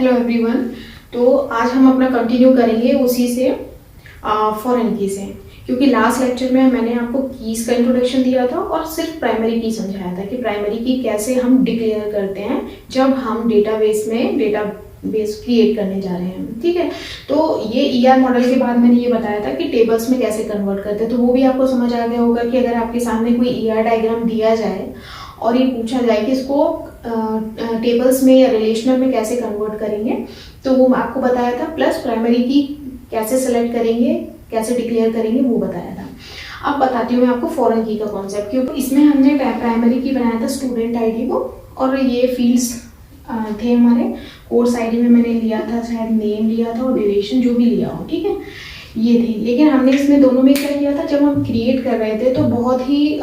Hello everyone. तो आज हम अपना कंटिन्यू करेंगे उसी से फॉरेन की से, क्योंकि लास्ट लेक्चर में मैंने आपको कीज का इंट्रोडक्शन दिया था और सिर्फ प्राइमरी की समझाया था कि प्राइमरी की कैसे हम डिक्लेयर करते हैं जब हम डेटाबेस क्रिएट करने जा रहे हैं। ठीक है, तो ये ईआर मॉडल के बाद मैंने ये बताया था कि टेबल्स में कैसे कन्वर्ट करते हैं, तो वो भी आपको समझ आ गया होगा कि अगर आपके सामने कोई ईआर डायग्राम दिया जाए और ये पूछा जाए कि इसको टेबल्स में या रिलेशनल में कैसे कन्वर्ट करेंगे, तो वो आपको बताया था। प्लस प्राइमरी की कैसे सेलेक्ट करेंगे, कैसे डिक्लेयर करेंगे, वो बताया था। अब बताती हूँ मैं आपको फॉरेन की का कॉन्सेप्ट, क्योंकि इसमें हमने प्राइमरी की बनाया था स्टूडेंट आईडी को, और ये फील्ड्स थे हमारे। कोर्स आईडी में मैंने लिया था शायद नेम लिया था और ड्यूरेशन जो भी लिया हो, ठीक है, ये थे। लेकिन हमने इसमें दोनों में क्या किया था, जब हम क्रिएट कर रहे थे तो बहुत ही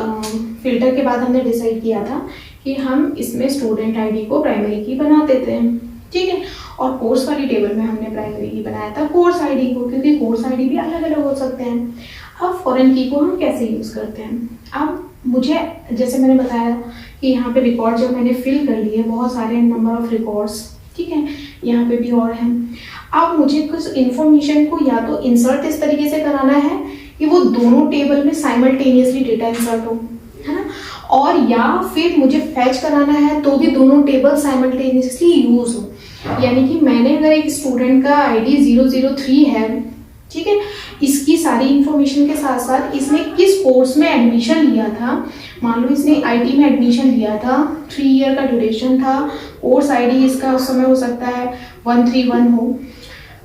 फिल्टर के बाद हमने डिसाइड किया था कि हम इसमें स्टूडेंट आईडी को प्राइमरी की बना देते हैं, ठीक है। और कोर्स वाली टेबल में हमने प्राइमरी की बनाया था कोर्स आईडी को, क्योंकि कोर्स आईडी भी अलग अलग हो सकते हैं। अब फॉरेन की को हम कैसे यूज़ करते हैं, अब मुझे जैसे मैंने बताया कि यहाँ पे रिकॉर्ड जब मैंने फिल कर लिए, बहुत सारे नंबर ऑफ रिकॉर्ड्स, ठीक है, यहाँ पे भी और हैं। अब मुझे कुछ इन्फॉर्मेशन को या तो इंसर्ट इस तरीके से कराना है कि वो दोनों टेबल में साइमल्टेनियसली डेटा इंसर्ट हो, है ना, और या फिर मुझे फैच कराना है तो भी दोनों टेबल साइमल्टेनियसली यूज हो। यानी कि मैंने अगर एक स्टूडेंट का आईडी 003 है, ठीक है, इसकी सारी इंफॉर्मेशन के साथ साथ इसने किस कोर्स में एडमिशन लिया था, मान लो इसने आईटी में एडमिशन लिया था, 3 ईयर का ड्यूरेशन था, कोर्स आईडी इसका उस समय हो सकता है 131 हो।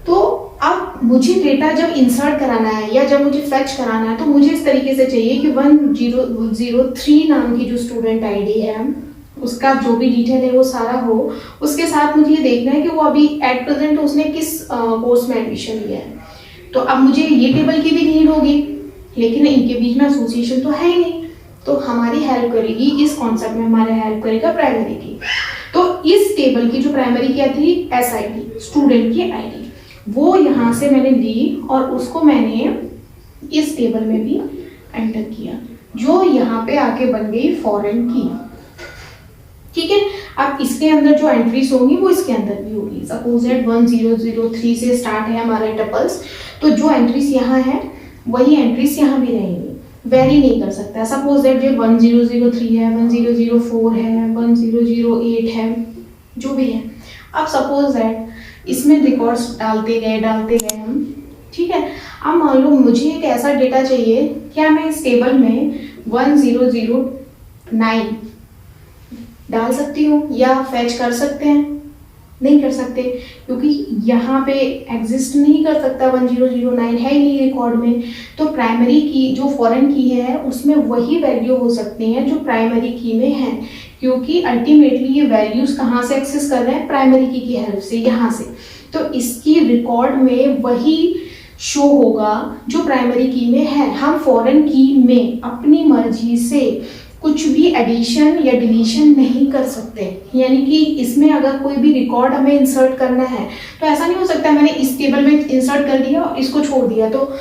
तो अब मुझे डेटा जब इंसर्ट कराना है या जब मुझे फेच कराना है तो मुझे इस तरीके से चाहिए कि 1003 नाम की जो स्टूडेंट आईडी है उसका जो भी डिटेल है वो सारा हो। उसके साथ मुझे ये देखना है कि वो अभी एट प्रेजेंट उसने किस कोर्स में एडमिशन लिया है। तो अब मुझे ये टेबल की भी नीड होगी, लेकिन इनके बीच में एसोसिएशन तो है ही नहीं, तो हमारी हेल्प करेगी इस कॉन्सेप्ट में, हमारे हेल्प करेगा प्राइमरी की। तो इस टेबल की जो प्राइमरी क्या थी, एसआईडी, स्टूडेंट की आईडी, वो यहाँ से मैंने ली और उसको मैंने इस टेबल में भी एंटर किया, जो यहाँ पे आके बन गई फॉरेन की, ठीक है। अब इसके अंदर जो एंट्रीज होंगी वो इसके अंदर भी होगी। सपोज दैट 1003 से स्टार्ट है हमारे टपल्स, तो जो एंट्रीज यहाँ है वही एंट्रीज यहाँ भी रहेंगी, वेरी नहीं कर सकता। सपोज दैट ये 1003 है, 1004 है, 1008 है, जो भी है। अब सपोज दैट इसमें रिकॉर्ड्स डालते गए हम, ठीक है। अब मान लो मुझे एक ऐसा डेटा चाहिए, क्या मैं इस टेबल में 1009 डाल सकती हूँ या फैच कर सकते हैं? नहीं कर सकते, क्योंकि यहाँ पे एग्जिस्ट नहीं कर सकता, 1009 है ही नहीं रिकॉर्ड में। तो प्राइमरी की जो फॉरेन की है उसमें वही वैल्यू हो सकती हैं जो प्राइमरी की में है, क्योंकि अल्टीमेटली ये वैल्यूज कहाँ से एक्सेस कर रहे हैं, प्राइमरी की हेल्प से, यहाँ से। तो इसकी रिकॉर्ड में वही शो होगा जो प्राइमरी की में है। हम फॉरेन की में अपनी मर्जी से कुछ भी एडिशन या डिलीशन नहीं कर सकते। यानी कि इसमें अगर कोई भी रिकॉर्ड हमें इंसर्ट करना है तो ऐसा नहीं हो सकता मैंने इस टेबल में इंसर्ट कर दिया और इसको छोड़ दिया, तो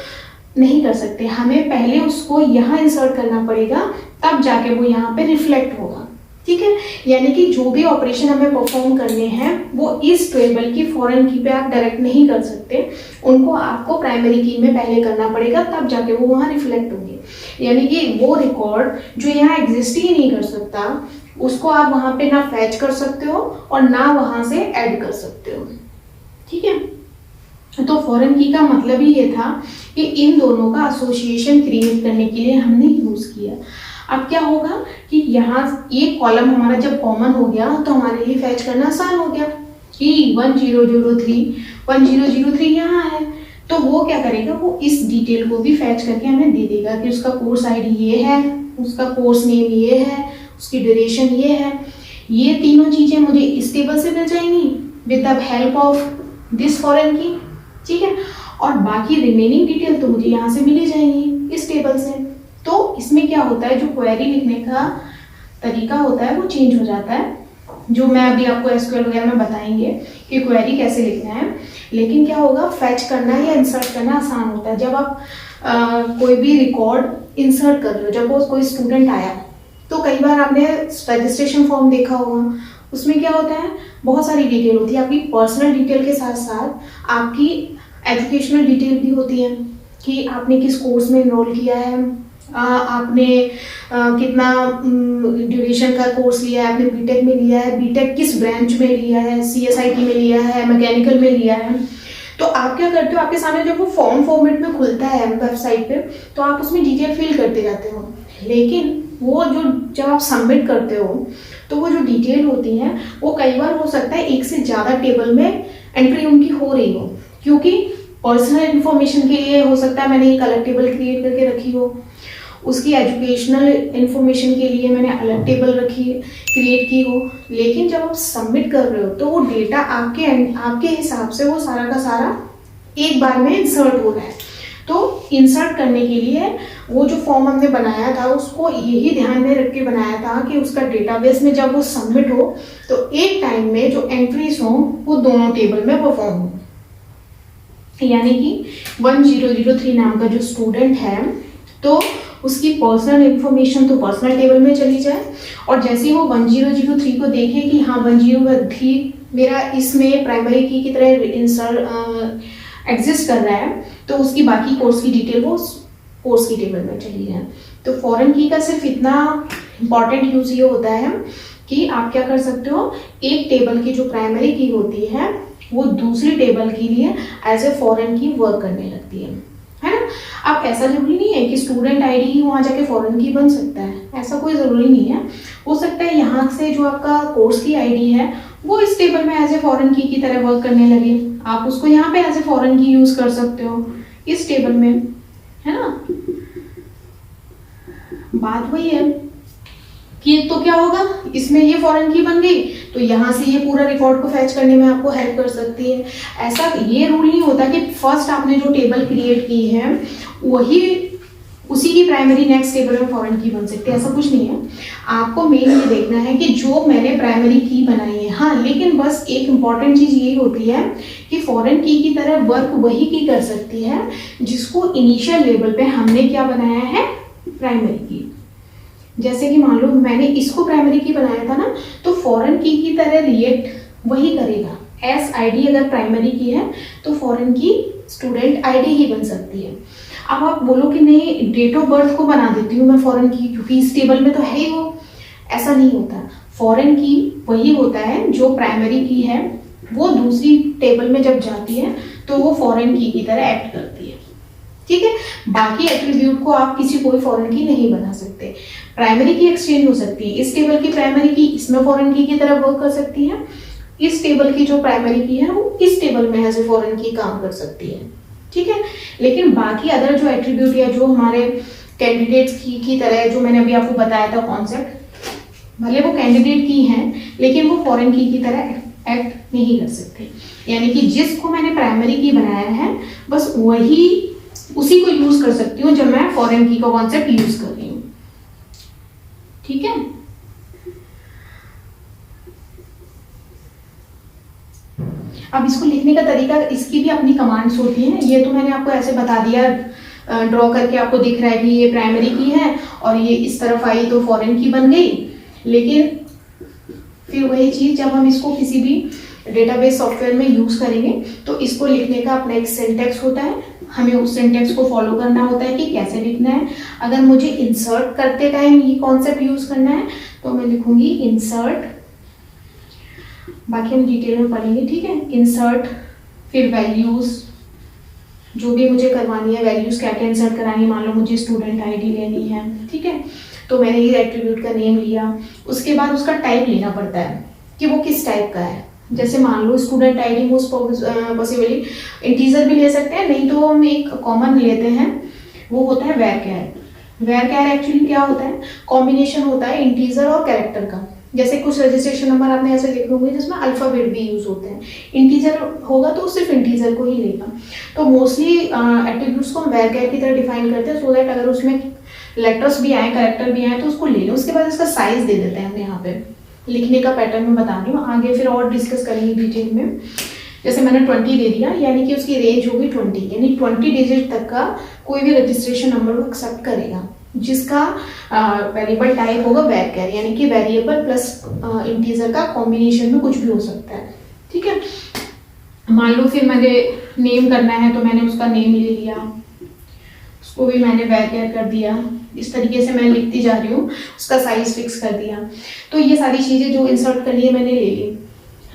नहीं कर सकते। हमें पहले उसको यहाँ इंसर्ट करना पड़ेगा, तब जाके वो यहाँ पे रिफ्लेक्ट होगा, ठीक है। यानी कि जो भी ऑपरेशन हमें परफॉर्म करने हैं वो इस टेबल की फॉरेन की पे आप डायरेक्ट नहीं कर सकते, उनको आपको प्राइमरी की में पहले करना पड़ेगा, तब जाके वो वहाँ रिफ्लेक्ट होंगे। यानी कि वो रिकॉर्ड जो यहाँ एग्जिस्ट ही नहीं कर सकता उसको आप वहाँ पे ना फैच कर सकते हो और ना वहाँ से ऐड कर सकते हो, ठीक है। तो फॉरेन की का मतलब ही ये था कि इन दोनों का एसोसिएशन क्रिएट करने के लिए हमने यूज किया। अब क्या होगा कि यहाँ एक कॉलम हमारा जब कॉमन हो गया तो हमारे लिए फैच करना आसान हो गया कि 1003 यहाँ है, तो वो क्या करेगा, वो इस डिटेल को भी फैच करके हमें दे देगा कि उसका कोर्स आईडी ये है, उसका कोर्स नेम ये है, उसकी ड्यूरेशन ये है। ये तीनों चीजें मुझे इस टेबल से मिल जाएंगी with the help of this foreign की, ठीक है। और बाकी रिमेनिंग डिटेल तो मुझे यहाँ से मिली जाएंगी इस टेबल से। तो इसमें क्या होता है, जो क्वेरी लिखने का तरीका होता है वो चेंज हो जाता है, जो मैं अभी आपको एसक्यूएल वगैरह में बताएंगे कि क्वेरी कैसे लिखना है। लेकिन क्या होगा, फैच करना या इंसर्ट करना आसान होता है। जब आप कोई भी रिकॉर्ड इंसर्ट कर रहे हो, जब वो कोई स्टूडेंट आया तो कई बार आपने रजिस्ट्रेशन फॉर्म देखा होगा, उसमें क्या होता है, बहुत सारी डिटेल होती है। आपकी पर्सनल डिटेल के साथ साथ आपकी एजुकेशनल डिटेल भी होती है कि आपने किस कोर्स में इनरोल किया है, आपने कितना ड्यूरेशन का कोर्स लिया है, आपने बीटेक में लिया है, बीटेक किस ब्रांच में लिया है, सीएसआईटी में लिया है, मैकेनिकल में लिया है। तो आप क्या करते हो, आपके सामने जब वो फॉर्म फॉर्मेट में खुलता है वेबसाइट पे, तो आप उसमें डिटेल फिल करते जाते हो। लेकिन वो जो जब आप सबमिट करते हो तो वो जो डिटेल होती है वो कई बार हो सकता है एक से ज़्यादा टेबल में एंट्री उनकी हो रही हो, क्योंकि पर्सनल इन्फॉर्मेशन के लिए हो सकता है मैंने एक अलग टेबल क्रिएट करके रखी हो, उसकी एजुकेशनल इन्फॉर्मेशन के लिए मैंने अलग टेबल क्रिएट की हो। लेकिन जब आप सबमिट कर रहे हो तो वो डेटा आपके हिसाब से वो सारा का सारा एक बार में इंसर्ट हो रहा है। तो इंसर्ट करने के लिए वो जो फॉर्म हमने बनाया था उसको यही ध्यान में रख के बनाया था कि उसका डेटाबेस में जब वो सबमिट हो तो एक टाइम में जो एंट्रीज हो वो दोनों टेबल में परफॉर्म हो। यानी कि 1003 नाम का जो स्टूडेंट है तो उसकी पर्सनल इन्फॉर्मेशन तो पर्सनल टेबल में चली जाए, और जैसे ही वो 1003 को देखे कि हाँ 1003 मेरा इसमें प्राइमरी की तरह एग्जिस्ट कर रहा है, तो उसकी बाकी कोर्स की डिटेल वो कोर्स की टेबल में चली जाए। तो फॉरेन की का सिर्फ इतना इम्पॉर्टेंट यूज ये होता है कि आप क्या कर सकते हो, एक टेबल की जो प्राइमरी की होती है वो दूसरी टेबल के लिए एज ए फॉरेन की वर्क करने लगती है ना। अब ऐसा जरूरी नहीं है कि स्टूडेंट आईडी ही वहाँ जाके फॉरेन की बन सकता है, ऐसा कोई ज़रूरी नहीं है। हो सकता है यहाँ से जो आपका कोर्स की आईडी है वो इस टेबल में एज ए फॉरेन की तरह वर्क करने लगे, आप उसको यहाँ पे एज ए फॉरेन की यूज़ कर सकते हो इस टेबल में, है ना। बात वही है कि तो क्या होगा, इसमें ये फॉरेन की बन गई तो यहाँ से ये पूरा रिकॉर्ड को फैच करने में आपको हेल्प कर सकती है। ऐसा ये रूल नहीं होता कि फर्स्ट आपने जो टेबल क्रिएट की है वही उसी की प्राइमरी नेक्स्ट टेबल में फॉरेन की बन सकती है, ऐसा कुछ नहीं है। आपको मेन ये देखना है कि जो मैंने प्राइमरी की बनाई है, हाँ लेकिन बस एक इंपॉर्टेंट चीज यही होती है कि फॉरेन की तरह वर्क वही की कर सकती है जिसको इनिशियल लेवल पे हमने क्या बनाया है, प्राइमरी की। जैसे कि मान लो मैंने इसको प्राइमरी की बनाया था ना, तो फॉरेन की तरह रिएक्ट वही करेगा। एस आईडी अगर प्राइमरी की है तो फॉरेन की स्टूडेंट आईडी ही बन सकती है। अब आप बोलो कि नहीं डेट ऑफ बर्थ को बना देती हूँ मैं फॉरेन की क्योंकि इस टेबल में तो है ही वो, ऐसा नहीं होता। फॉरेन की वही होता है जो प्राइमरी की है वो दूसरी टेबल में जब जाती है तो वो फॉरेन की तरह एक्ट करती है, ठीक है। बाकी एट्रीब्यूट को आप किसी कोई फॉरेन की नहीं बना सकते। प्राइमरी की एक्सचेंज हो सकती है, इस टेबल की प्राइमरी की इसमें फॉरेन की तरह वर्क कर सकती है, इस टेबल की जो प्राइमरी की है वो इस टेबल में एज ए फॉरेन की काम कर सकती है, ठीक है। लेकिन बाकी अदर जो एट्रीब्यूट या जो हमारे कैंडिडेट्स की तरह जो मैंने अभी आपको बताया था कॉन्सेप्ट, भले वो कैंडिडेट की हैं लेकिन वो फॉरेन की तरह एक्ट नहीं कर सकते। यानी कि जिसको मैंने प्राइमरी की बनाया है बस वही उसी को यूज कर सकती हूँ जब मैं फॉरेन की का कॉन्सेप्ट यूज कर रही हूँ, ठीक है। अब इसको लिखने का तरीका, इसकी भी अपनी कमांड्स होती हैं। ये तो मैंने आपको ऐसे बता दिया, ड्रॉ करके आपको दिख रहा है कि ये प्राइमरी की है और ये इस तरफ आई तो फॉरेन की बन गई। लेकिन फिर वही चीज जब हम इसको किसी भी डेटाबेस सॉफ्टवेयर में यूज करेंगे तो इसको लिखने का अपना एक सिंटैक्स होता है, हमें उस सिंटैक्स को फॉलो करना होता है कि कैसे लिखना है। अगर मुझे इंसर्ट करते टाइम ये कॉन्सेप्ट यूज करना है तो मैं लिखूंगी इंसर्ट, बाकी हम डिटेल में पढ़ेंगे, ठीक है। इंसर्ट, फिर वैल्यूज जो भी मुझे करवानी है, वैल्यूज क्या क्या इंसर्ट करानी है, मान लो मुझे स्टूडेंट आईडी लेनी है, ठीक है, तो मैंने ये एट्रीब्यूट का नेम लिया। उसके बाद उसका टाइप लेना पड़ता है कि वो किस टाइप का है। जैसे मान लो student ID most possibly integer भी ले सकते हैं, नहीं तो हम एक कॉमन लेते हैं, वो होता है वैर कैर एक्चुअली क्या होता है, कॉम्बिनेशन होता है इंटीजर और कैरेक्टर का। जैसे कुछ रजिस्ट्रेशन नंबर आपने ऐसे लिखे होंगे जिसमें अल्फाबेट भी यूज होते हैं, इंटीजर होगा तो सिर्फ इंटीजर को ही लेगा। तो मोस्टली एट्रीब्यूट्स को हम वैर कैर की तरह डिफाइन करते हैं सो दैट अगर उसमें लेटर्स भी आए, कैरेक्टर भी आए तो उसको ले लें। उसके बाद इसका साइज दे देते हैं हम यहाँ पे। लिखने का पैटर्न मैं बता रही हूँ, आगे फिर और डिस्कस करेंगे डिटेल में। जैसे मैंने 20 दे दिया, यानी कि उसकी रेंज होगी 20, यानी 20 डिजिट तक का कोई भी रजिस्ट्रेशन नंबर वो एक्सेप्ट करेगा। जिसका वेरिएबल टाइप होगा varchar, यानी कि वेरिएबल प्लस इंटीजर का कॉम्बिनेशन में कुछ भी हो सकता है। ठीक है, मान लो फिर मैंने नेम करना है तो मैंने उसका नेम ले लिया, उसको भी मैंने varchar कर दिया। इस तरीके से मैं लिखती जा रही हूँ, उसका साइज फिक्स कर दिया। तो ये सारी चीजें जो इंसर्ट करनी है मैंने ले ली।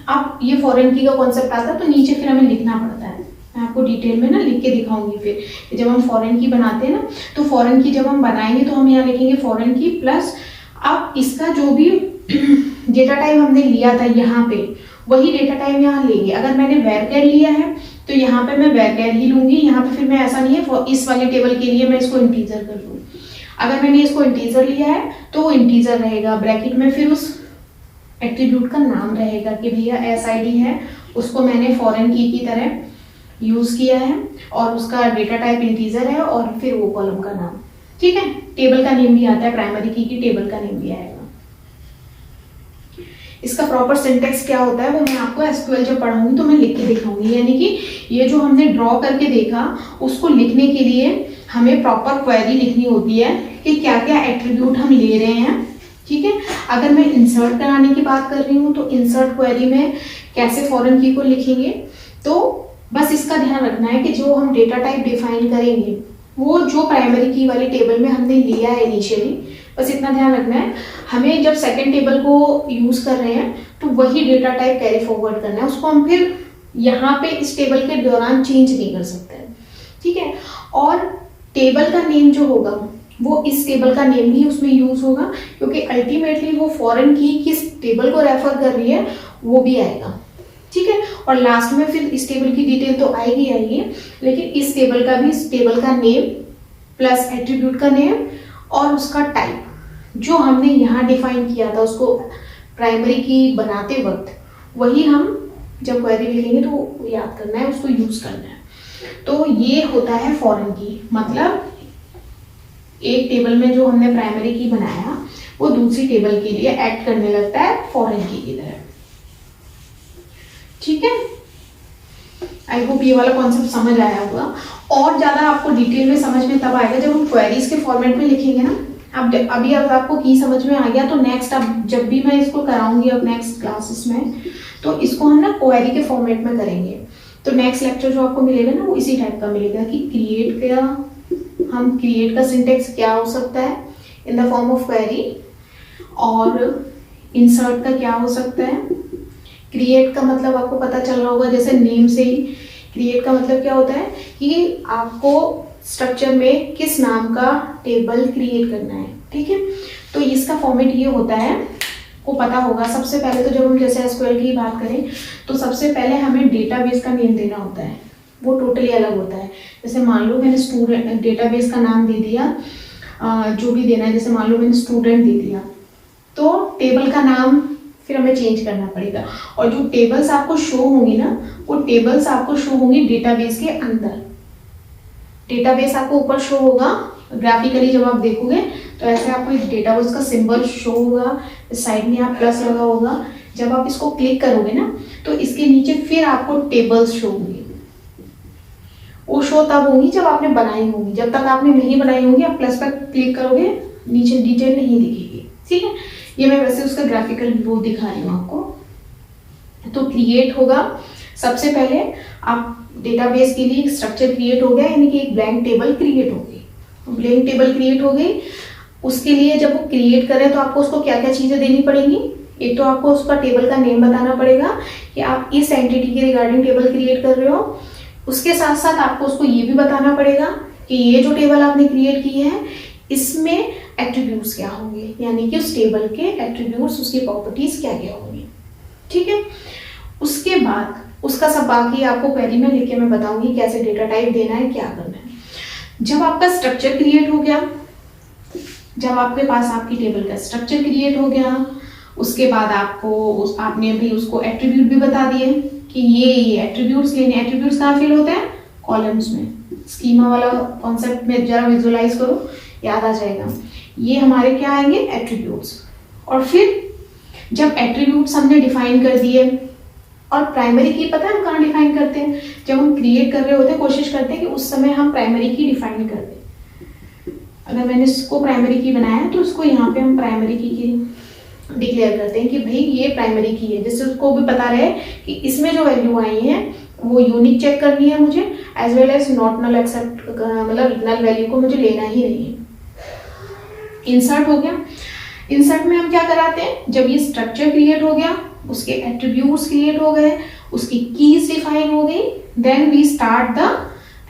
अब ये फॉरेन की का कॉन्सेप्ट आता है तो नीचे फिर हमें लिखना पड़ता है। मैं आपको डिटेल में ना लिख के दिखाऊंगी फिर कि जब हम फॉरेन की बनाते हैं ना, तो फॉरेन की जब हम बनाएंगे तो हम यहाँ लिखेंगे फॉरेन की प्लस, अब इसका जो भी डेटा टाइप हमने लिया था यहाँ पे, वही डेटा टाइप यहाँ लेंगे। अगर मैंने varchar लिया है तो यहाँ पे मैं varchar ही लूंगी। यहाँ पे फिर मैं ऐसा नहीं है इस वाले टेबल के लिए मैं इसको इंटीजर कर लूँ। अगर मैंने इसको इंटीजर लिया है तो वो इंटीजर रहेगा, ब्रैकेट में फिर उस एट्रीब्यूट का नाम रहेगा कि भैया SID है, उसको मैंने फॉरेन की तरह यूज किया है और उसका डेटा टाइप इंटीजर है और फिर वो कॉलम का नाम। ठीक है, टेबल का नेम भी आता है, प्राइमरी की टेबल का नेम भी आएगा। इसका प्रॉपर सिंटेक्स क्या होता है वो मैं आपको SQL जब पढ़ाऊंगी तो मैं लिख के दिखाऊंगी। यानी कि ये जो हमने ड्रॉ करके देखा उसको लिखने के लिए हमें प्रॉपर क्वेरी लिखनी होती है कि क्या क्या एट्रीब्यूट हम ले रहे हैं। ठीक है, अगर मैं इंसर्ट कराने की बात कर रही हूँ तो इंसर्ट क्वेरी में कैसे फॉरेन की को लिखेंगे, तो बस इसका ध्यान रखना है कि जो हम डेटा टाइप डिफाइन करेंगे वो जो प्राइमरी की वाली टेबल में हमने लिया है इनिशियली, बस इतना ध्यान रखना है। हमें जब सेकंड टेबल को यूज कर रहे हैं तो वही डेटा टाइप कैरी फॉरवर्ड करना है, उसको हम फिर यहाँ पे इस टेबल के दौरान चेंज नहीं कर सकते। ठीक है, और टेबल का नेम जो होगा वो इस टेबल का नेम भी उसमें यूज होगा, क्योंकि अल्टीमेटली वो फॉरेन की किस टेबल को रेफर कर रही है वो भी आएगा। ठीक है, और लास्ट में फिर इस टेबल की डिटेल तो आएगी आएगी, लेकिन इस टेबल का भी, इस टेबल का नेम प्लस एट्रीब्यूट का नेम और उसका टाइप जो हमने यहाँ डिफाइन किया था उसको प्राइमरी की बनाते वक्त, वही हम जब क्वेरी लिखेंगे तो याद करना है, उसको यूज करना है। तो ये होता है फॉरेन की, मतलब एक टेबल में जो हमने प्राइमरी की बनाया वो दूसरी टेबल के लिए एक्ट करने लगता है फॉरेन की तरह। ठीक है, आई होप ये वाला कॉन्सेप्ट समझ आया होगा। और ज्यादा आपको डिटेल में समझ में तब आएगा जब हम क्वेरीज के फॉर्मेट में लिखेंगे ना। अब अभी अगर आपको की समझ में आ गया तो नेक्स्ट, अब जब भी मैं इसको कराऊंगी अब नेक्स्ट क्लासेस में, तो इसको हम ना क्वेरी के फॉर्मेट में करेंगे। तो नेक्स्ट लेक्चर जो आपको मिलेगा ना वो इसी टाइप का मिलेगा कि क्रिएट का सिंटेक्स क्या हो सकता है in the form of query, और इंसर्ट का क्या हो सकता है। क्रिएट का मतलब आपको पता चल रहा होगा, जैसे नेम से ही क्रिएट का मतलब क्या होता है कि आपको स्ट्रक्चर में किस नाम का टेबल क्रिएट करना है। ठीक है, तो इसका फॉर्मेट ये होता है, को पता होगा। सबसे पहले तो जब हम जैसे SQL की बात करें तो सबसे पहले हमें डेटाबेस का नेम देना होता है, वो टोटली अलग होता है। जैसे मान लो मैंने स्टूडेंट डेटाबेस का नाम दे दिया, जो भी देना है, जैसे मान लो मैंने स्टूडेंट दे दिया, तो टेबल का नाम फिर हमें चेंज करना पड़ेगा। और जो टेबल्स आपको शो होंगी ना, वो टेबल्स आपको शो होंगी डेटाबेस के अंदर। डेटाबेस आपको ऊपर शो होगा ग्राफिकली, जब आप देखोगे तो ऐसे आपको एक डेटाबेस का सिंबल शो होगा, साइड में आप प्लस लगा होगा। जब आप इसको क्लिक करोगे ना तो इसके नीचे फिर आपको टेबल्स शो होंगी। वो शो तब होंगी जब आपने बनाई होंगी, जब तक आपने नहीं बनाई होंगी आप प्लस पर क्लिक करोगे नीचे डिटेल नहीं दिखेगी। ठीक है, ये मैं वैसे उसका ग्राफिकल व्यू दिखा रही हूँ आपको। तो क्रिएट होगा सबसे पहले, आप डेटाबेस के लिए एक स्ट्रक्चर क्रिएट हो गया, यानी कि एक ब्लैंक टेबल क्रिएट हो गई। ब्लैंक टेबल क्रिएट हो गई, उसके लिए जब वो क्रिएट करें तो आपको उसको क्या क्या चीजें देनी पड़ेंगी। एक तो आपको उसका टेबल का नेम बताना पड़ेगा कि आप इस एंटिटी के रिगार्डिंग टेबल क्रिएट कर रहे हो। उसके साथ साथ आपको उसको ये भी बताना पड़ेगा कि ये जो टेबल आपने क्रिएट की है इसमें एट्रीब्यूट्स क्या होंगे, यानी कि उस टेबल के एट्रीब्यूट्स, उसकी प्रॉपर्टीज क्या क्या होंगी। ठीक है, उसके बाद उसका सब बाकी आपको क्वेरी में लिख के मैं बताऊंगी कैसे डेटा टाइप देना है, क्या करना है। जब आपका स्ट्रक्चर क्रिएट हो गया, जब आपके पास आपकी टेबल का स्ट्रक्चर क्रिएट हो गया, उसके बाद आपने भी उसको एट्रीब्यूट भी बता दिए कि ये एट्रीब्यूट्स लेने। एट्रीब्यूट्स कहाँ फिल होते हैं, कॉलम्स में। स्कीमा वाला कॉन्सेप्ट में जरा विजुअलाइज करो, याद आ जाएगा। ये हमारे क्या आएंगे, एट्रीब्यूट्स। और फिर जब एट्रीब्यूट्स हमने डिफाइन कर दिए, और प्राइमरी की पता है हम कहाँ डिफाइन करते हैं, जब हम क्रिएट कर रहे होते हैं कोशिश करते हैं कि उस समय हम प्राइमरी की डिफाइन कर दें। अगर मैंने इसको प्राइमरी की बनाया है तो इसको यहाँ पे हम प्राइमरी की डिक्लेयर करते हैं कि भाई ये प्राइमरी की है, जिससे उसको भी पता रहे कि इसमें जो वैल्यू आई है वो यूनिक चेक करनी है मुझे, as well as not null accept, मतलब नल वैल्यू को मुझे लेना ही नहीं है। इंसर्ट हो गया। इंसर्ट में हम क्या कराते हैं, जब ये स्ट्रक्चर क्रिएट हो गया, उसके एट्रीब्यूट्स क्रिएट हो गए, उसकी कीज डिफाइन हो गई, then we start the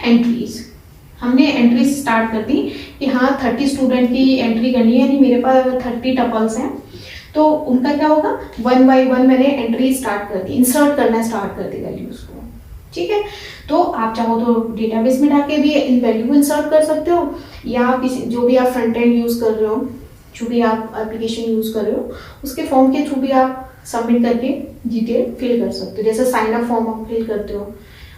entries. हमने एंट्रीज स्टार्ट कर दी कि हाँ 30 स्टूडेंट की एंट्री करनी है, यानी मेरे पास अगर 30 टपल्स हैं तो उनका क्या होगा, 1 बाय 1 मैंने एंट्री स्टार्ट कर दी, इंसर्ट करना स्टार्ट कर दी वैल्यूज को। ठीक है, तो आप चाहो तो डेटाबेस में डाके भी इन वैल्यू को इंसर्ट कर सकते हो, या किसी जो भी आप फ्रंट एंड यूज कर रहे हो, जो भी आप एप्लीकेशन यूज कर रहे हो, उसके फॉर्म के थ्रू भी आप सबमिट करके डिटेल फिल कर सकते हो। जैसे साइन अप फॉर्म आप फिल करते हो,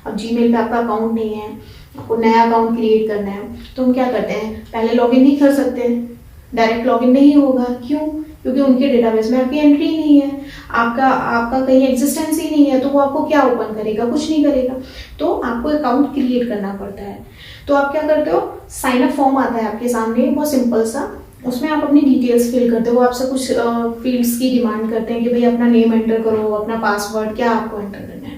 अब जीमेल पे आपका अकाउंट नहीं है, आपको नया अकाउंट क्रिएट करना है, तो हम क्या करते हैं, पहले लॉगिन नहीं कर सकते, डायरेक्ट लॉगिन नहीं होगा। क्यों? क्योंकि उनके डेटाबेस में आपकी एंट्री ही नहीं है, आपका कहीं एग्जिस्टेंस ही नहीं है, तो वो आपको क्या ओपन करेगा, कुछ नहीं करेगा। तो आपको अकाउंट क्रिएट करना पड़ता है। तो आप क्या करते हो, साइन अप फॉर्म आता है आपके सामने, बहुत सिंपल सा, उसमें आप अपनी डिटेल्स फिल करते हो। वो आपसे कुछ फील्ड्स की डिमांड करते हैं कि भाई अपना नेम एंटर करो, अपना पासवर्ड क्या आपको एंटर करना है।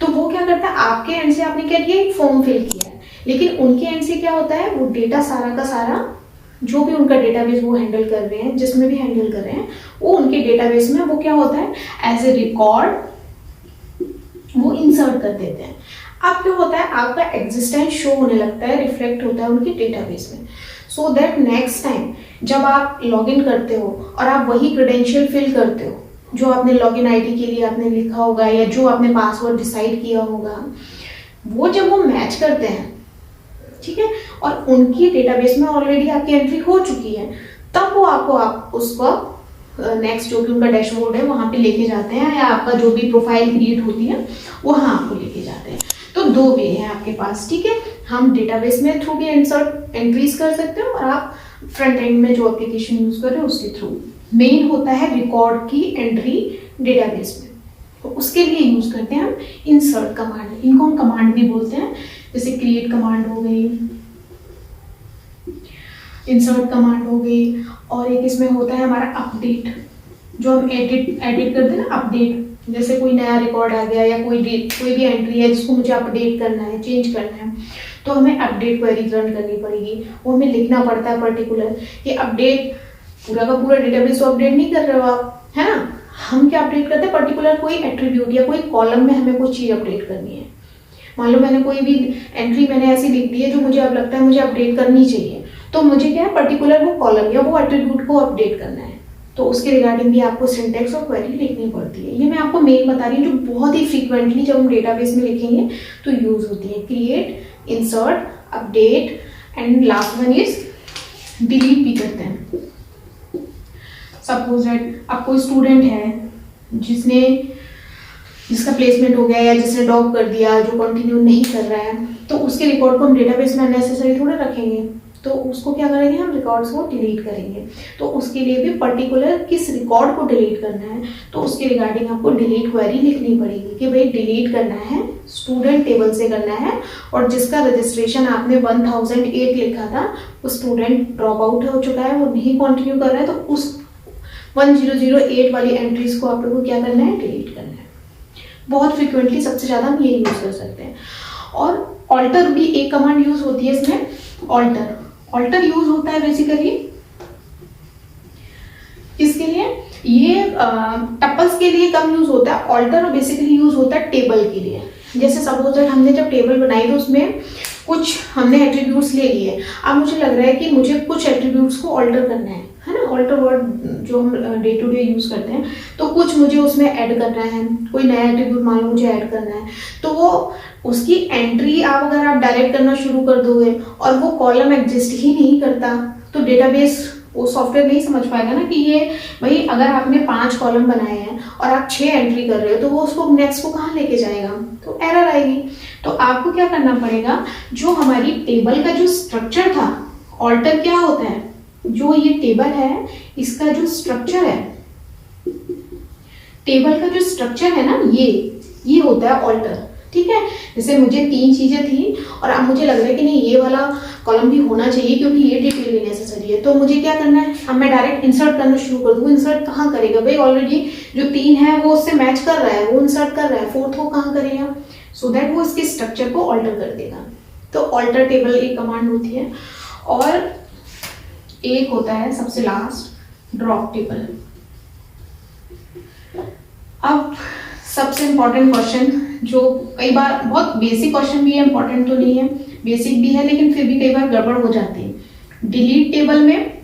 तो वो क्या करता है, आपके एंड से आपने क्या किया, एक फॉर्म फिल किया है, लेकिन उनके एंड से क्या होता है, वो डेटा सारा का सारा जो भी उनका डेटाबेस वो हैंडल कर रहे हैं, जिसमें भी हैंडल कर रहे हैं, वो उनके डेटाबेस में वो क्या होता है, एज ए रिकॉर्ड वो इंसर्ट कर देते हैं। अब क्या होता है, आपका एग्जिस्टेंस शो होने लगता है, रिफ्लेक्ट होता है उनके डेटाबेस में, सो दैट नेक्स्ट टाइम जब आप लॉगिन करते हो और आप वही क्रेडेंशियल फिल करते हो जो आपने लॉगिन आईडी के लिए आपने लिखा होगा या जो आपने पासवर्ड डिसाइड किया होगा, वो जब वो मैच करते हैं, ठीक है, और उनकी डेटाबेस में ऑलरेडी आपकी एंट्री हो चुकी है, तब वो आप उसको नेक्स्ट जो भी उनका डैशबोर्ड है वहां पे लेके जाते हैं, या आपका जो भी प्रोफाइल क्रिएट होती है वहां आपको लेके जाते हैं। तो 2 वे है आपके पास। ठीक है, हम डेटाबेस में थ्रू भी इंसर्ट एंट्रीज कर सकते हो, और आप फ्रंट एंड में जो एप्लीकेशन यूज कर रहे हो उसके थ्रू। मेन होता है रिकॉर्ड की एंट्री डेटाबेस में, तो उसके लिए यूज करते हैं हम इंसर्ट कमांड। इनको हम कमांड भी बोलते हैं, जैसे क्रिएट कमांड हो गई, इंसर्ट कमांड हो गई, और एक इसमें होता है हमारा अपडेट, जो हम एडिट करते हैं ना, अपडेट। जैसे कोई नया रिकॉर्ड आ गया या कोई भी एंट्री है जिसको मुझे अपडेट करना है, चेंज करना है, तो हमें अपडेट क्वेरी रन करनी पड़ेगी। वो हमें लिखना पड़ता है पर्टिकुलर कि अपडेट, पूरा का पूरा डेटाबेस तो अपडेट नहीं कर रहे हो आप, है ना। हम क्या अपडेट करते हैं, पर्टिकुलर कोई एट्रीब्यूट या कोई कॉलम में हमें कोई चीज अपडेट करनी है। मान लो मैंने कोई भी एंट्री मैंने ऐसी लिख दी है जो मुझे अब लगता है मुझे अपडेट करनी चाहिए, तो मुझे क्या है, पर्टिकुलर वो कॉलम या वो एट्रीब्यूट को अपडेट करना है, तो उसके रिगार्डिंग भी आपको सिंटेक्स और क्वेरी लिखनी पड़ती है। ये मैं आपको मेन बता रही हूँ जो बहुत ही फ्रीक्वेंटली जब हम डेटाबेस में लिखेंगे तो यूज होती है, create, insert, update, and last one is delete भी करते हैं। सपोज दैट अब कोई स्टूडेंट है जिसका प्लेसमेंट हो गया या जिसने ड्रॉप कर दिया, जो कंटिन्यू नहीं कर रहा है, तो उसके रिकॉर्ड को हम डेटाबेस में अननेसेसरी थोड़ा रखेंगे, तो उसको क्या करेंगे, हम रिकॉर्ड्स को डिलीट करेंगे। तो उसके लिए भी पर्टिकुलर किस रिकॉर्ड को डिलीट करना है, तो उसके रिगार्डिंग आपको डिलीट क्वेरी लिखनी पड़ेगी कि भाई डिलीट करना है, स्टूडेंट टेबल से करना है, और जिसका रजिस्ट्रेशन आपने 1008 लिखा था वो स्टूडेंट ड्रॉप आउट हो चुका है, वो नहीं कंटिन्यू कर रहा है, तो उस 1008 वाली एंट्रीज को आप लोगों को क्या करना है, डिलीट करना है। बहुत फ्रिक्वेंटली सबसे ज्यादा हम ये यूज कर सकते हैं। और ऑल्टर भी एक कमांड यूज होती है इसमें, ऑल्टर यूज होता है बेसिकली किसके लिए, ये टपल्स के लिए कम यूज होता है। ऑल्टर बेसिकली यूज होता है टेबल के लिए। जैसे सपोज दैट हमने जब टेबल बनाई तो उसमें कुछ हमने एट्रीब्यूट्स ले लिए, अब मुझे लग रहा है कि मुझे कुछ एट्रीब्यूट्स को ऑल्टर करना है ना, ऑल्टर वर्ड जो हम डे टू डे यूज करते हैं, तो कुछ मुझे उसमें ऐड करना है, कोई नया एट्रीब्यूट मान लो मुझे ऐड करना है, तो वो उसकी एंट्री अगर आप डायरेक्ट करना शुरू कर दोगे और वो कॉलम एग्जिस्ट ही नहीं करता, तो डेटाबेस वो सॉफ्टवेयर नहीं समझ पाएगा ना कि ये भाई अगर आपने 5 कॉलम बनाए हैं और आप 6 एंट्री कर रहे हो, तो वो उसको नेक्स्ट को कहाँ लेके जाएगा, तो एरर आएगी। तो आपको क्या करना पड़ेगा, जो हमारी टेबल का जो स्ट्रक्चर था, ऑल्टर क्या होता है, जो ये टेबल है इसका जो स्ट्रक्चर है, टेबल का जो स्ट्रक्चर है ना, ये होता है ऑल्टर। ठीक है। जैसे मुझे 3 चीजें थी और अब मुझे लग रहा है कि नहीं ये वाला कॉलम भी होना चाहिए क्योंकि ये डिटेल भी नेसेसरी है, तो मुझे क्या करना है, अब मैं डायरेक्ट इंसर्ट करना शुरू कर दूँ। इंसर्ट कहाँ करेगा भाई, ऑलरेडी जो 3 है वो उससे मैच कर रहा है, वो इंसर्ट कर रहा है, 4th वो कहाँ करेगा, सो दैट वो इसके स्ट्रक्चर को ऑल्टर कर देगा। तो ऑल्टर टेबल एक कमांड होती है, और एक होता है सबसे लास्ट ड्रॉप टेबल। अब सबसे इंपॉर्टेंट क्वेश्चन, जो कई बार बहुत बेसिक क्वेश्चन भी है, इंपॉर्टेंट तो नहीं है, बेसिक भी है लेकिन फिर भी कई बार गड़बड़ हो जाती है। डिलीट टेबल में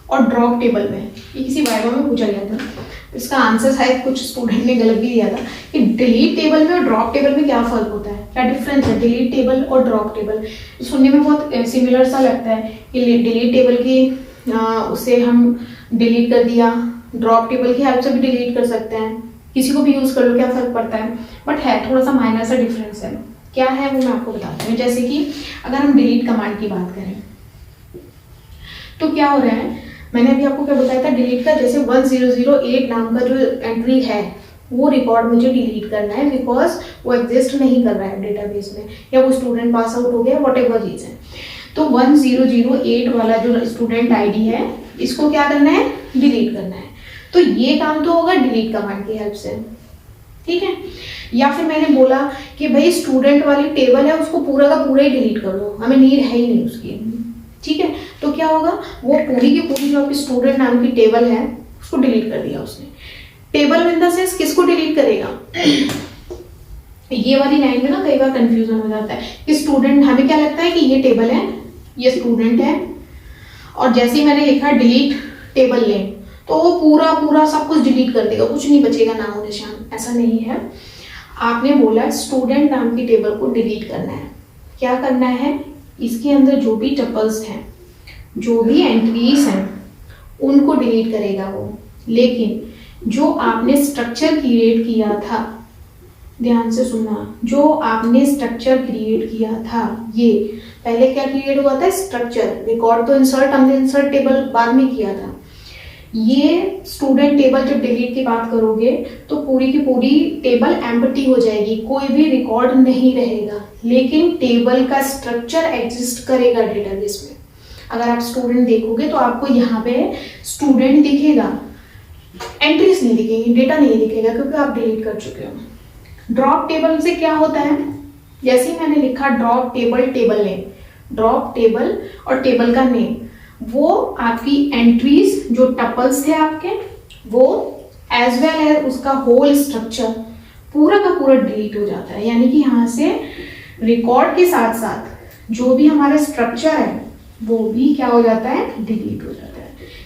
और ड्रॉप टेबल में, ये किसी वाइवा में पूछा गया था, इसका आंसर शायद कुछ स्टूडेंट ने गलत भी दिया था कि डिलीट टेबल में और ड्रॉप टेबल में क्या फर्क होता है, क्या डिफरेंस है डिलीट टेबल और ड्रॉप टेबल। सुनने में बहुत सिमिलर सा लगता है कि डिलीट टेबल की उसे हम डिलीट कर दिया, ड्रॉप टेबल की हेल्प से भी डिलीट कर सकते हैं, किसी को भी यूज कर लो, क्या फर्क पड़ता है, बट है थोड़ा सा माइनर सा डिफरेंस है। क्या है वो मैं आपको बताती हूँ। जैसे कि अगर हम डिलीट कमांड की बात करें तो क्या हो रहा है, मैंने अभी आपको क्या बताया था, डिलीट का जैसे 1008 नाम का जो एंट्री है वो रिकॉर्ड मुझे डिलीट करना है बिकॉज वो एग्जिस्ट नहीं कर रहा है डेटाबेस में, या वो स्टूडेंट पास आउट हो गया, वट एवर रीजन। तो 1008 वाला जो स्टूडेंट आईडी है इसको क्या करना है, डिलीट करना है। तो ये काम तो होगा डिलीट कमांड की हेल्प से, ठीक है। या फिर मैंने बोला कि भाई स्टूडेंट वाली टेबल है उसको पूरा का पूरा ही डिलीट कर दो, हमें नीड है ही नहीं उसकी, ठीक है। तो क्या होगा, वो पूरी की पूरी जो आपकी स्टूडेंट नाम की टेबल है उसको डिलीट कर दिया उसने। टेबल इन द सेंस किसको डिलीट करेगा, ये वाली लाइन में ना कई बार कंफ्यूजन हो जाता है कि स्टूडेंट, हमें क्या लगता है कि ये टेबल है, ये स्टूडेंट है, और जैसे ही मैंने लिखा डिलीट टेबल नेम तो वो पूरा सब कुछ डिलीट कर देगा, कुछ नहीं बचेगा नामो निशान। ऐसा नहीं है, आपने बोला स्टूडेंट नाम की टेबल को डिलीट करना है। क्या करना है, इसके अंदर जो भी टपल्स हैं, जो भी एंट्रीज हैं उनको डिलीट करेगा वो, लेकिन जो आपने स्ट्रक्चर क्रिएट किया था, ध्यान से सुनना, जो आपने स्ट्रक्चर क्रिएट किया था, ये पहले क्या क्रिएट हुआ था, स्ट्रक्चर, रिकॉर्ड तो इंसर्ट हमने इंसर्ट टेबल बाद में किया था। ये स्टूडेंट टेबल जब डिलीट की बात करोगे तो पूरी की पूरी टेबल एम्प्टी हो जाएगी, कोई भी रिकॉर्ड नहीं रहेगा, लेकिन टेबल का स्ट्रक्चर एग्जिस्ट करेगा डेटाबेस में। अगर आप स्टूडेंट देखोगे तो आपको यहाँ पे स्टूडेंट दिखेगा, एंट्रीज नहीं दिखेंगी, डेटा नहीं दिखेगा क्योंकि आप डिलीट कर चुके हो। ड्रॉप टेबल से क्या होता है, जैसे ही मैंने लिखा drop table, table name, drop table और टेबल का नेम, वो आपकी एंट्रीज जो टपल्स थे आपके, वो एज वेल एज उसका होल स्ट्रक्चर पूरा का पूरा डिलीट हो जाता है। यानी कि यहाँ से रिकॉर्ड के साथ साथ जो भी हमारा स्ट्रक्चर है वो भी क्या हो जाता है, डिलीट हो जाता है।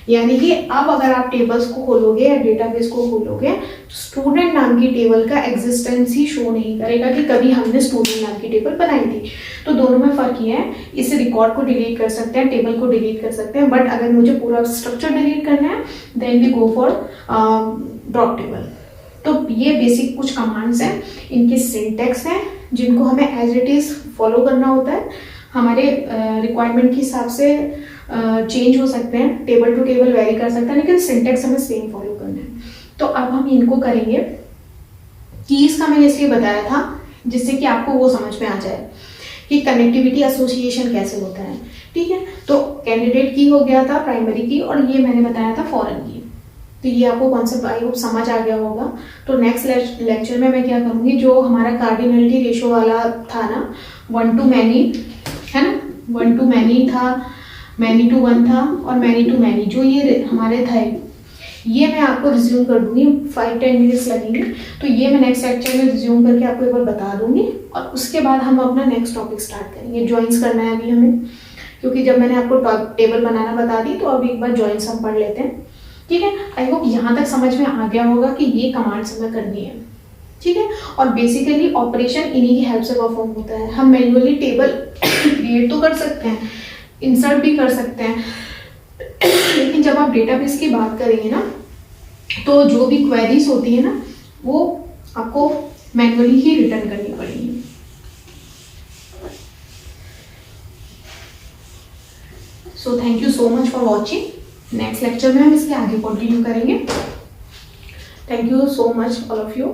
यानी कि अब अगर आप टेबल्स को खोलोगे या डेटाबेस को खोलोगे तो स्टूडेंट नाम की टेबल का एग्जिस्टेंस ही शो नहीं करेगा कि कभी हमने स्टूडेंट नाम की टेबल बनाई थी। तो दोनों में फर्क ये है, इस रिकॉर्ड को डिलीट कर सकते हैं, टेबल को डिलीट कर सकते हैं, बट अगर मुझे पूरा स्ट्रक्चर डिलीट करना है then we go for drop table. तो ये बेसिक कुछ कमांड्स हैं, इनके सिंटेक्स हैं जिनको हमें एज इट इज फॉलो करना होता है, हमारे रिक्वायरमेंट के हिसाब से चेंज हो सकते हैं, टेबल टू टेबल वेरी कर सकते हैं, लेकिन सिंटेक्स हमें सेम फॉलो करना है। तो अब हम इनको करेंगे। कीज का मैंने इसलिए बताया था जिससे कि आपको वो समझ में आ जाए कि कनेक्टिविटी एसोसिएशन कैसे होता है, ठीक है। तो कैंडिडेट की हो गया था, प्राइमरी की, और ये मैंने बताया था फॉरेन की। तो ये आपको कॉन्सेप्ट आई होप समझ आ गया होगा। तो नेक्स्ट लेक्चर में मैं क्या करूँगी, जो हमारा कार्डिनलिटी रेशो वाला था ना, 1 to many है ना, 1 to many था, many to 1 था, और many to many, जो ये हमारे थे, ये मैं आपको रिज्यूम कर दूंगी, 5-10 मिनट्स लगेंगे। तो ये मैं नेक्स्ट लेक्चर में रिज्यूम करके आपको एक बार बता दूंगी, और उसके बाद हम अपना नेक्स्ट टॉपिक स्टार्ट करेंगे। जॉइंस करना है अभी हमें, क्योंकि जब मैंने आपको टेबल बनाना बता दी तो अभी एक बार जॉइंस हम पढ़ लेते हैं, ठीक है। आई होप यहाँ तक समझ में आ गया होगा कि ये कमांड्स हमें करनी है, ठीक है। और बेसिकली ऑपरेशन इन्हीं की हेल्प से परफॉर्म होता है। हम मैन्युअली टेबल क्रिएट तो कर सकते हैं, इंसर्ट भी कर सकते हैं, लेकिन जब आप डेटाबेस की बात करेंगे ना, तो जो भी क्वेरीज होती है ना, वो आपको मैन्युअली ही रिटर्न करनी पड़ेगी। So thank you so much for watching. Next lecture में हम इसके आगे कंटिन्यू करेंगे। Thank you so much all of you.